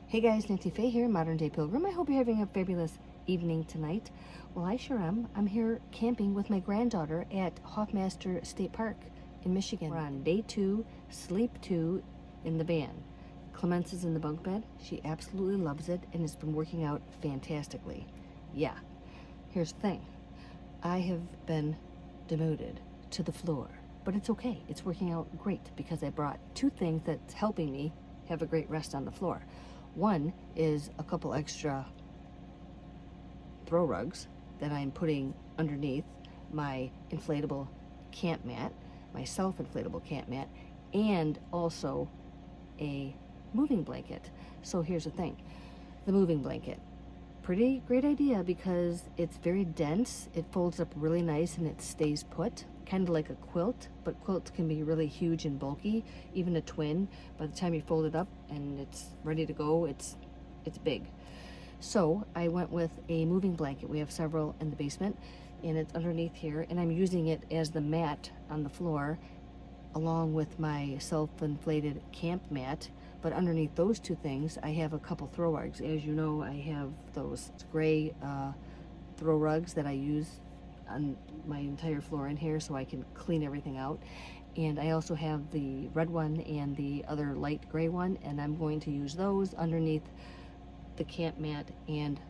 Hey guys, Nancy Faye here, Modern Day Pilgrim. I hope you're having a fabulous evening tonight. Well, I sure am. I'm here camping with my granddaughter at Hofmaster State Park in Michigan. We're on day 2, sleep 2 in the van. Clemence is in the bunk bed. She absolutely loves it and has been working out fantastically. Yeah, here's the thing. I have been demoted to the floor, but it's okay. It's working out great because I brought 2 things that's helping me have a great rest on the floor. One is a couple extra throw rugs that I'm putting underneath my inflatable camp mat, my self-inflatable camp mat, and also a moving blanket. So here's the thing. The moving blanket. Pretty great idea because it's very dense. It folds up really nice and it stays put, kind of like a quilt, but quilts can be really huge and bulky, even a twin. By the time you fold it up and it's ready to go, it's big. So I went with a moving blanket. We have several in the basement and it's underneath here, and I'm using it as the mat on the floor along with my self-inflated camp mat. But underneath those 2 things, I have a couple throw rugs. As you know, I have those gray throw rugs that I use on my entire floor in here so I can clean everything out. And I also have the red one and the other light gray one, and I'm going to use those underneath the camp mat and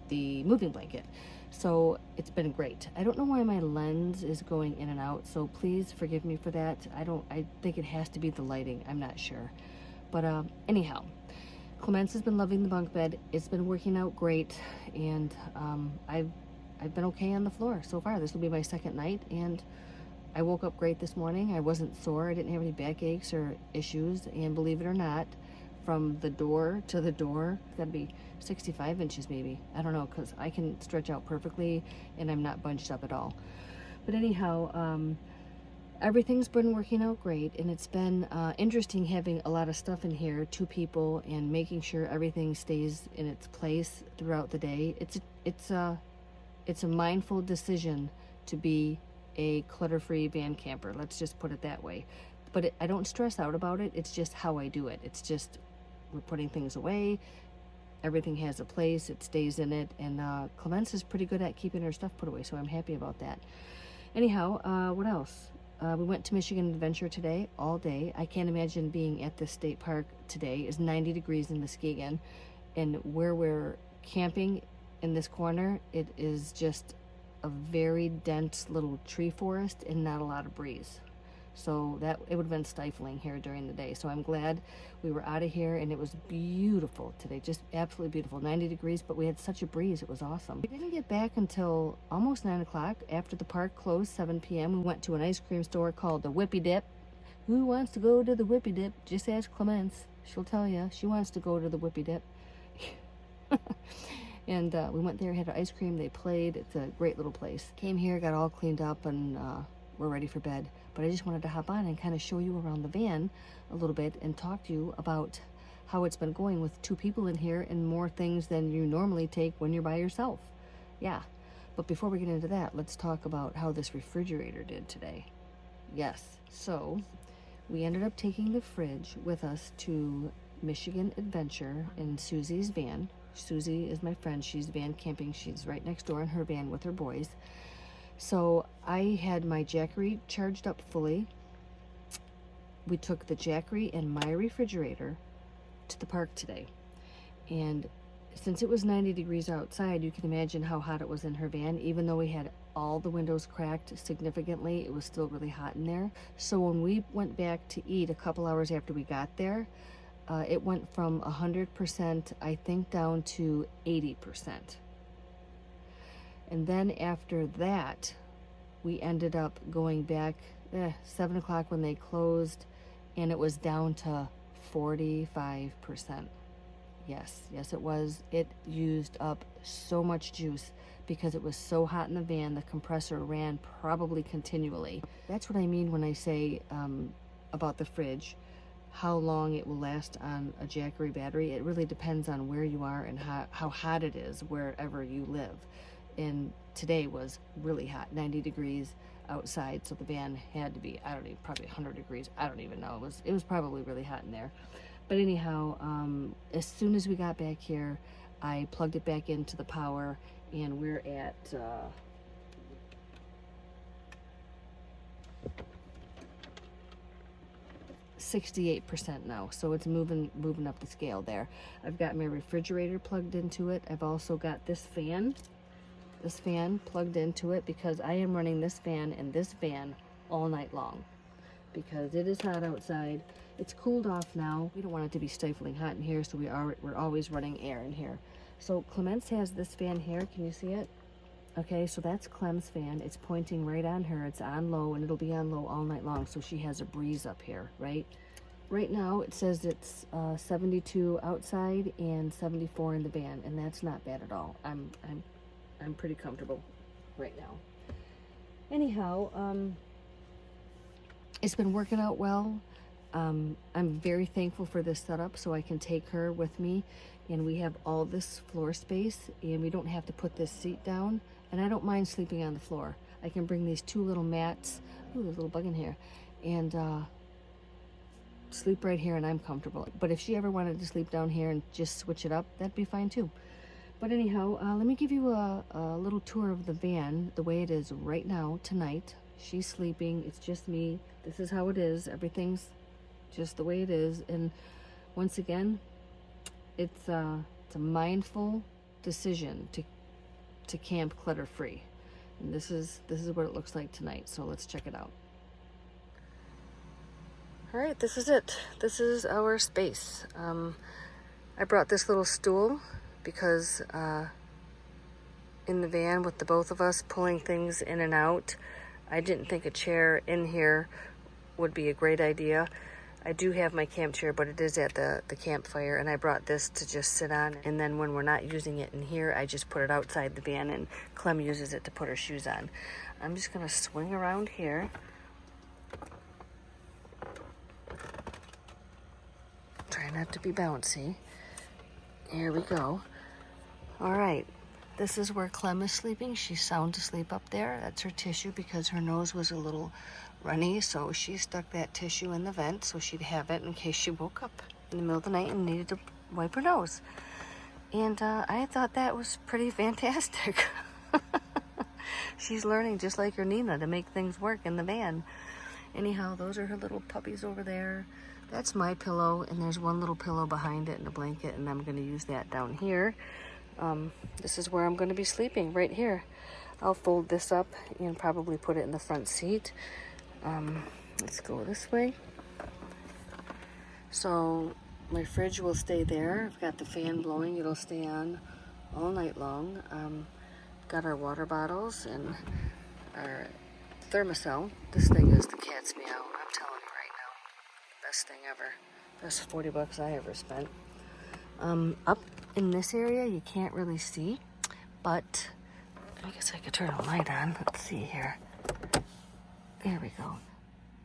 the moving blanket. So it's been great. I don't know why my lens is going in and out, so please forgive me for that. I think it has to be the lighting. I'm not sure. But anyhow, Clemence has been loving the bunk bed. It's been working out great, and I've been okay on the floor so far. This will be my 2nd night, and I woke up great this morning. I wasn't sore. I didn't have any backaches or issues, and believe it or not, from the door to the door, it's gotta be 65 inches maybe. I don't know, because I can stretch out perfectly, and I'm not bunched up at all. But anyhow, everything's been working out great, and it's been interesting having a lot of stuff in here, 2 people, and making sure everything stays in its place throughout the day. It's a mindful decision to be a clutter-free van camper. Let's just put it that way. But I don't stress out about it. It's just how I do it. It's just we're putting things away. Everything has a place. It stays in it, and Clemence is pretty good at keeping her stuff put away, so I'm happy about that. Anyhow, what else? We went to Michigan Adventure today, all day. I can't imagine being at the state park today. It's 90 degrees in Muskegon, and where we're camping in this corner, it is just a very dense little tree forest and not a lot of breeze. So that it would have been stifling here during the day. So I'm glad we were out of here, and it was beautiful today, just absolutely beautiful. 90 degrees, but we had such a breeze. It was awesome. We didn't get back until almost 9 o'clock. After the park closed, 7 p.m., we went to an ice cream store called the Whippy Dip. Who wants to go to the Whippy Dip? Just ask Clemence. She'll tell you. She wants to go to the Whippy Dip. And we went there, had ice cream. They played. It's a great little place. Came here, got all cleaned up, and we're ready for bed. But I just wanted to hop on and kind of show you around the van a little bit and talk to you about how it's been going with 2 people in here and more things than you normally take when you're by yourself. Yeah, but before we get into that, let's talk about how this refrigerator did today. Yes, so we ended up taking the fridge with us to Michigan Adventure in Susie's van. Susie is my friend. She's van camping. She's right next door in her van with her boys. So I had my Jackery charged up fully. We took the Jackery and my refrigerator to the park today. And since it was 90 degrees outside, you can imagine how hot it was in her van. Even though we had all the windows cracked significantly, it was still really hot in there. So when we went back to eat a couple hours after we got there, it went from 100%, I think, down to 80%. And then after that, we ended up going back 7 o'clock when they closed, and it was down to 45%. Yes, it was. It used up so much juice because it was so hot in the van. The compressor ran probably continually. That's what I mean when I say about the fridge, how long it will last on a Jackery battery. It really depends on where you are and how hot it is wherever you live. And today was really hot, 90 degrees outside, so the van had to be, I don't know, probably 100 degrees. I don't even know. It was probably really hot in there. But anyhow, as soon as we got back here, I plugged it back into the power, and we're at 68% now, so it's moving up the scale there. I've got my refrigerator plugged into it. I've also got this fan plugged into it, because I am running this fan and this fan all night long because it is hot outside. It's cooled off now. We don't want it to be stifling hot in here, so we're always running air in here. So Clémence has this fan here. Can you see it? Okay, so that's Clem's fan. It's pointing right on her. It's on low, and it'll be on low all night long, so she has a breeze up here, right? Right now, it says it's 72 outside and 74 in the van, and that's not bad at all. I'm pretty comfortable right now. Anyhow, it's been working out well. I'm very thankful for this setup, so I can take her with me, and we have all this floor space, and we don't have to put this seat down. And I don't mind sleeping on the floor. I can bring these two little mats. Ooh, there's a little bug in here. And sleep right here, and I'm comfortable. But if she ever wanted to sleep down here and just switch it up, that'd be fine too. But anyhow, let me give you a little tour of the van, the way it is right now, tonight. She's sleeping. It's just me. This is how it is. Everything's just the way it is. And once again, it's a mindful decision to camp clutter free, and this is what it looks like tonight. So let's check it out. All right, this is it. This is our space. I brought this little stool because in the van with the both of us pulling things in and out, I didn't think a chair in here would be a great idea. I do have my camp chair, but it is at the campfire, and I brought this to just sit on. And then when we're not using it in here, I just put it outside the van, and Clem uses it to put her shoes on. I'm just gonna swing around here. Try not to be bouncy. Here we go. All right, this is where Clem is sleeping. She's sound asleep up there. That's her tissue because her nose was a little runny, so she stuck that tissue in the vent so she'd have it in case she woke up in the middle of the night and needed to wipe her nose. And I thought that was pretty fantastic. She's learning just like her Nina to make things work in the van. Anyhow, those are her little puppies over there. That's my pillow, and there's one little pillow behind it and a blanket, and I'm going to use that down here. This is where I'm going to be sleeping, right here. I'll fold this up and probably put it in the front seat. Let's go this way. So my fridge will stay there. I've got the fan blowing. It'll stay on all night long. Got our water bottles and our thermosol. This thing is the cat's meow. I'm telling you right now. Best thing ever. Best $40 I ever spent. Up in this area, you can't really see, but I guess I could turn a light on. Let's see here. There we go.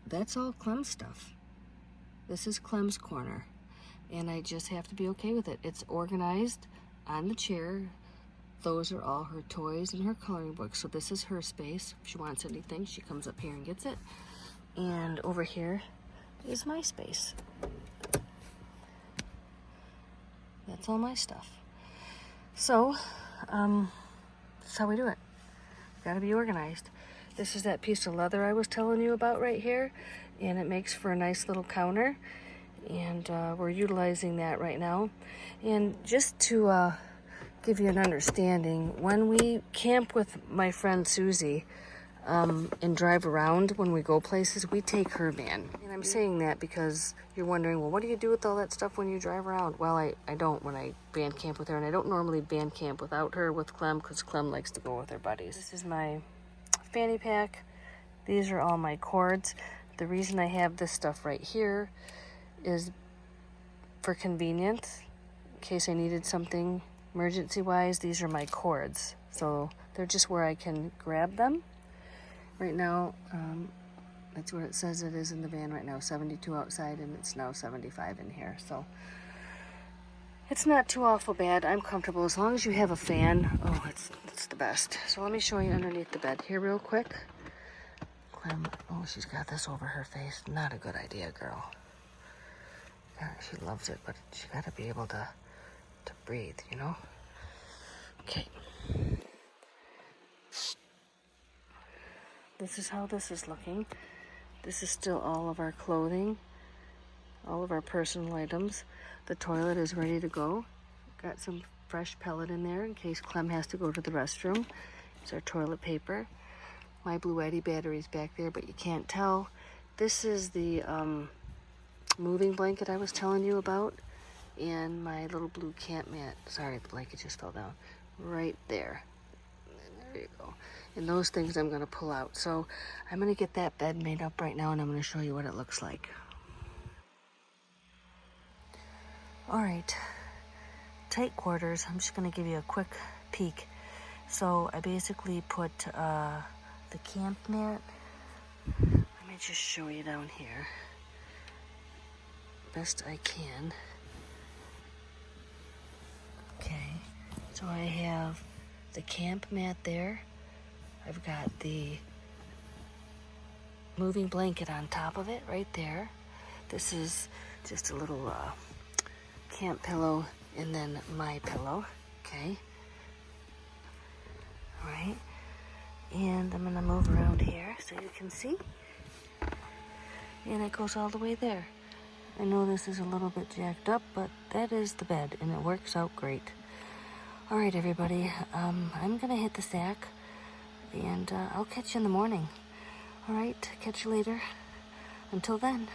That's all Clem's stuff. This is Clem's corner, and I just have to be okay with it. It's organized on the chair. Those are all her toys and her coloring books. So this is her space. If she wants anything, she comes up here and gets it. And over here is my space. That's all my stuff. So, that's how we do it. Gotta be organized. This is that piece of leather I was telling you about right here, and it makes for a nice little counter, and we're utilizing that right now. And just to give you an understanding, when we camp with my friend Susie and drive around when we go places, we take her van. And I'm saying that because you're wondering, well, what do you do with all that stuff when you drive around? Well, I don't when I band camp with her, and I don't normally band camp without her with Clem because Clem likes to go with her buddies. This is my fanny pack. These are all my cords. The reason I have this stuff right here is for convenience. In case I needed something emergency-wise, these are my cords. So they're just where I can grab them. Right now, that's what it says it is in the van right now, 72 outside, and it's now 75 in here. So it's not too awful bad. I'm comfortable as long as you have a fan. Oh, it's the best. So let me show you underneath the bed here real quick. Clem, oh, she's got this over her face. Not a good idea, girl. She loves it, but she gotta be able to breathe, you know? Okay. This is how this is looking. This is still all of our clothing, all of our personal items. The toilet is ready to go. Got some fresh pellet in there in case Clem has to go to the restroom. It's our toilet paper. My Blue Eddy battery's back there, but you can't tell. This is the moving blanket I was telling you about, and my little blue camp mat. Sorry, the blanket just fell down. Right there. There you go. And those things I'm going to pull out. So I'm going to get that bed made up right now, and I'm going to show you what it looks like. All right, tight quarters. I'm just going to give you a quick peek. So I basically put the camp mat. Let me just show you down here. Best I can. Okay, so I have the camp mat there. I've got the moving blanket on top of it right there. This is just a little camp pillow and then my pillow, okay? All right, and I'm gonna move around here so you can see. And it goes all the way there. I know this is a little bit jacked up, but that is the bed and it works out great. All right, everybody, I'm gonna hit the sack and I'll catch you in the morning. All right, catch you later. Until then.